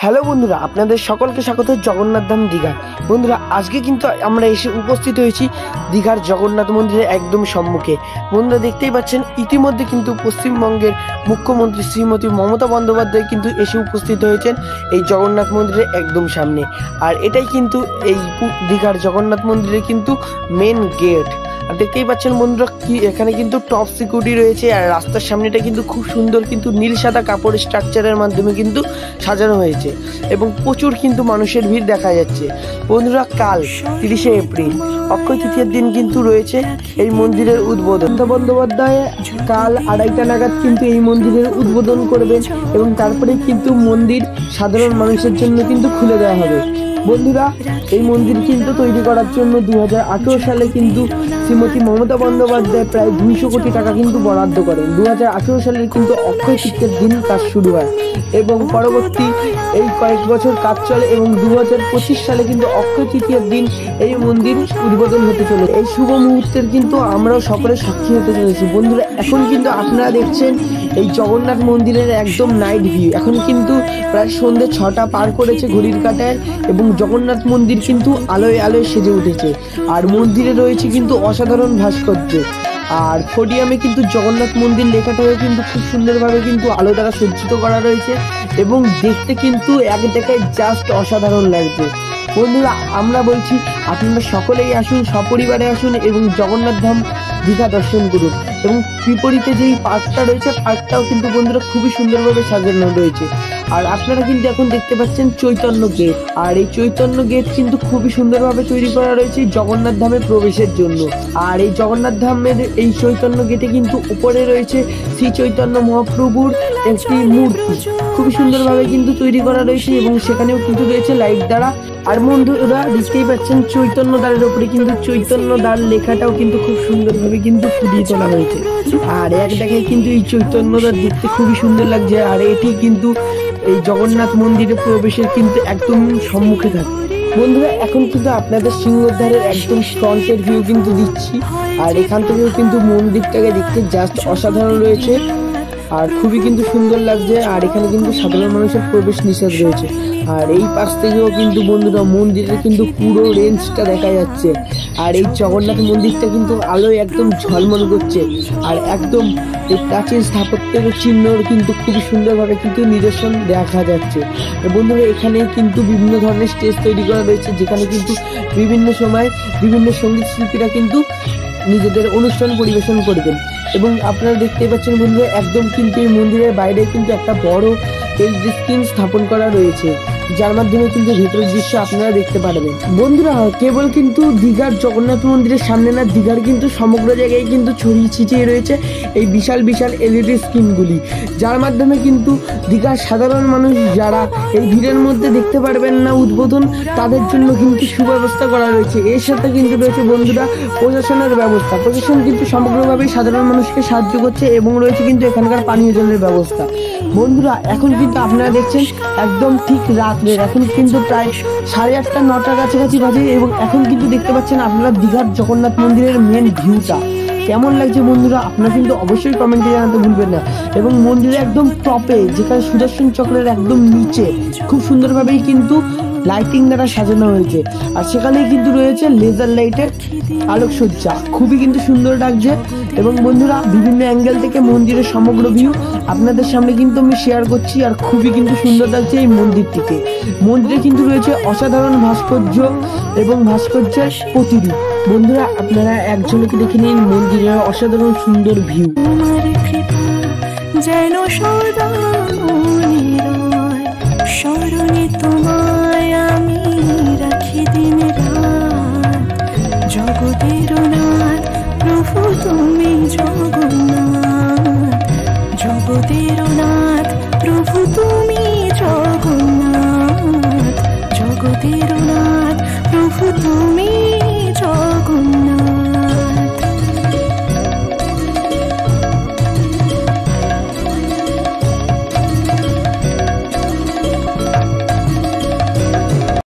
Hello বন্ধুরা, আপনাদের সকলকে স্বাগত জগন্নাথ ধাম দীঘা। বন্ধুরা, আজকে কিন্তু আমরা এসে উপস্থিত হয়েছি দীঘার জগন্নাথ মন্দিরের একদম সম্মুখে। বন্ধুরা দেখতেই পাচ্ছেন, ইতিমধ্যে কিন্তু পশ্চিমবঙ্গের মুখ্যমন্ত্রী শ্রীমতী মমতা বন্দ্যোপাধ্যায় কিন্তু এসে উপস্থিত হয়েছেন এই জগন্নাথ মন্দিরের একদম সামনে। আর এটাই কিন্তু এই দীঘার জগন্নাথ মন্দিরের কিন্তু মেন গেট। আর দেখতেই পাচ্ছেন বন্ধুরা, কি এখানে কিন্তু টপ সিকিউরিটি রয়েছে। আর রাস্তার সামনেটা কিন্তু খুব সুন্দর কিন্তু নীল সাদা কাপড়ের স্ট্রাকচারের মাধ্যমে কিন্তু সাজানো হয়েছে এবং প্রচুর কিন্তু মানুষের ভিড় দেখা যাচ্ছে। বন্ধুরা, কাল 30শে এপ্রিল অক্ষয় তৃতীয়ার দিন কিন্তু রয়েছে এই মন্দিরের উদ্বোধন। মমতা বন্দ্যোপাধ্যায় কাল 2:30টা নাগাদ কিন্তু এই মন্দিরের উদ্বোধন করবেন এবং তারপরে কিন্তু মন্দির সাধারণ মানুষের জন্য কিন্তু খুলে দেওয়া হবে। বন্ধুরা, এই মন্দির কিন্তু তৈরি করার জন্য 2018 সালে কিন্তু শ্রীমতী মমতা বন্দ্যোপাধ্যায় প্রায় 200 কোটি টাকা কিন্তু বরাদ্দ করেন। 2018 সালের কিন্তু অক্ষয় তৃতীয়ার দিন কাজ শুরু হয় এবং পরবর্তী এই কয়েক বছর কাজ চলে এবং 2025 সালে কিন্তু অক্ষয় তৃতীয়ার দিন এই মন্দির উদ্বোধন হতে চলেছে। এই শুভ মুহূর্তের কিন্তু আমরাও সকলে সাক্ষী হতে চলেছি। বন্ধুরা, এখন কিন্তু আপনারা দেখছেন এই জগন্নাথ মন্দিরের একদম নাইট ভিউ। এখন কিন্তু প্রায় সন্ধ্যে 6টা পার করেছে ঘড়ির কাঁটায় এবং জগন্নাথ মন্দির কিন্তু আলোয় আলোয় সেজে উঠেছে। আর মন্দিরে রয়েছে কিন্তু অসাধারণ ভাস্কর্য। আর পোডিয়ামে কিন্তু জগন্নাথ মন্দির লেখাটাও কিন্তু খুব সুন্দরভাবে কিন্তু আলো দ্বারা সজ্জিত করা রয়েছে এবং দেখতে কিন্তু এক দেখায় জাস্ট অসাধারণ লাগছে। বন্ধুরা, আমরা বলছি আপনারা সকলেই আসুন, সপরিবারে আসুন এবং জগন্নাথ ধাম দীঘা দর্শন করুন। এবং বিপরীতে যেই পার্কটা রয়েছে, পার্কটাও কিন্তু বন্ধুরা খুবই সুন্দরভাবে সাজানো রয়েছে। আর আপনারা কিন্তু এখন দেখতে পাচ্ছেন চৈতন্য গেট। আর এই চৈতন্য গেট কিন্তু খুবই সুন্দরভাবে তৈরি করা রয়েছে জগন্নাথ ধামে প্রবেশের জন্য। আর এই জগন্নাথ ধামের এই চৈতন্য গেটে কিন্তু উপরে রয়েছে শ্রী চৈতন্য মহাপ্রভুর একটি মূর্তি, খুবই সুন্দরভাবে কিন্তু তৈরি করা রয়েছে এবং সেখানেও কিন্তু রয়েছে লাইট দ্বারা। আর বন্ধুরা দেখতেই পাচ্ছেন চৈতন্য দ্বারের উপরে কিন্তু চৈতন্য দ্বার লেখাটাও কিন্তু খুব সুন্দরভাবে কিন্তু ফুটিয়ে তোলা হয়েছে। আর এক দেখায় কিন্তু এই চৈতন্য দ্বার দেখতে খুবই সুন্দর লাগছে। আর এটি কিন্তু এই জগন্নাথ মন্দিরে প্রবেশের কিন্তু একদম সম্মুখে থাকে। বন্ধুরা, এখন কিন্তু আপনাদের সিংহদ্বারের একদম ফ্রন্টের ভিউ কিন্তু দিচ্ছি। আর এখান থেকেও কিন্তু মন্দিরটাকে দেখতে জাস্ট অসাধারণ রয়েছে আর খুবই কিন্তু সুন্দর লাগছে। আর এখানে কিন্তু সাধারণ মানুষের প্রবেশ নিষেধ রয়েছে। আর এই পাশ থেকেও কিন্তু বন্ধুরা মন্দিরের কিন্তু পুরো রেঞ্জটা দেখা যাচ্ছে। আর এই জগন্নাথ মন্দিরটা কিন্তু আলোয় একদম ঝলমল করছে। আর একদম এই প্রাচীন স্থাপত্যের চিহ্নর কিন্তু খুবই সুন্দরভাবে কিন্তু নিদর্শন দেখা যাচ্ছে। বন্ধুরা, এখানে কিন্তু বিভিন্ন ধরনের স্টেজ তৈরি করা রয়েছে, যেখানে কিন্তু বিভিন্ন সময় বিভিন্ন সঙ্গীত শিল্পীরা কিন্তু নিজেদের অনুষ্ঠান পরিবেশন করবেন। এবং আপনারা দেখতেই পাচ্ছেন বন্ধুরা, একদম কিন্তু এই মন্দিরের বাইরে কিন্তু একটা বড় এলইডি স্ক্রিন স্থাপন করা রয়েছে, যার মাধ্যমে কিন্তু ভেতরের দৃশ্য আপনারা দেখতে পারবেন। বন্ধুরা, কেবল কিন্তু দীঘার জগন্নাথ মন্দিরের সামনে না, দীঘার কিন্তু সমগ্র জায়গায় কিন্তু ছড়িয়ে ছিটিয়ে রয়েছে এই বিশাল বিশাল এলইডি স্ক্রিনগুলি, যার মাধ্যমে কিন্তু দীঘার সাধারণ মানুষ যারা এই ভিড়ের মধ্যে দেখতে পারবেন না উদ্বোধন, তাদের জন্য কিন্তু সুব্যবস্থা করা রয়েছে। এর সাথে কিন্তু রয়েছে বন্ধুরা প্রশাসনের ব্যবস্থা। প্রশাসন কিন্তু সমগ্রভাবেই সাধারণ মানুষকে সাহায্য করছে এবং রয়েছে কিন্তু এখানকার পানীয় জলের ব্যবস্থা। বন্ধুরা, এখন কিন্তু আপনারা দেখছেন একদম ঠিক রাত্রের, এখন কিন্তু প্রায় 8:30 9টার কাছাকাছি বাজে এবং এখন কিন্তু দেখতে পাচ্ছেন আপনারা দীঘার জগন্নাথ মন্দিরের মেন ভিউটা কেমন লাগছে। বন্ধুরা, আপনারা কিন্তু অবশ্যই কমেন্টে জানাতে ভুলবেন না। এবং মন্দিরের একদম টপে, যেখানে সুদর্শন চক্রের একদম নিচে খুব সুন্দরভাবেই কিন্তু লাইটিং দ্বারা সাজানো হয়েছে। আর সেখানেই কিন্তু রয়েছে লেজার লাইটের আলোকসজ্জা, খুবই কিন্তু সুন্দর লাগছে। এবং বন্ধুরা, বিভিন্ন অ্যাঙ্গেল থেকে মন্দিরের সমগ্র ভিউ আপনাদের সামনে কিন্তু আমি শেয়ার করছি। আর খুবই কিন্তু সুন্দর লাগছে এই মন্দিরটিকে। মন্দিরে কিন্তু রয়েছে অসাধারণ ভাস্কর্য এবং ভাস্কর্যের প্রতিরূপ। বন্ধুরা, আপনারা এক ঝলকে দেখে নিন মন্দিরের অসাধারণ সুন্দর ভিউ। যেন সদা স্মরণে তোমায় আমি রাখি দিন রাত। জগতের নাথ প্রভু তুমি জগন্নাথ, জগতের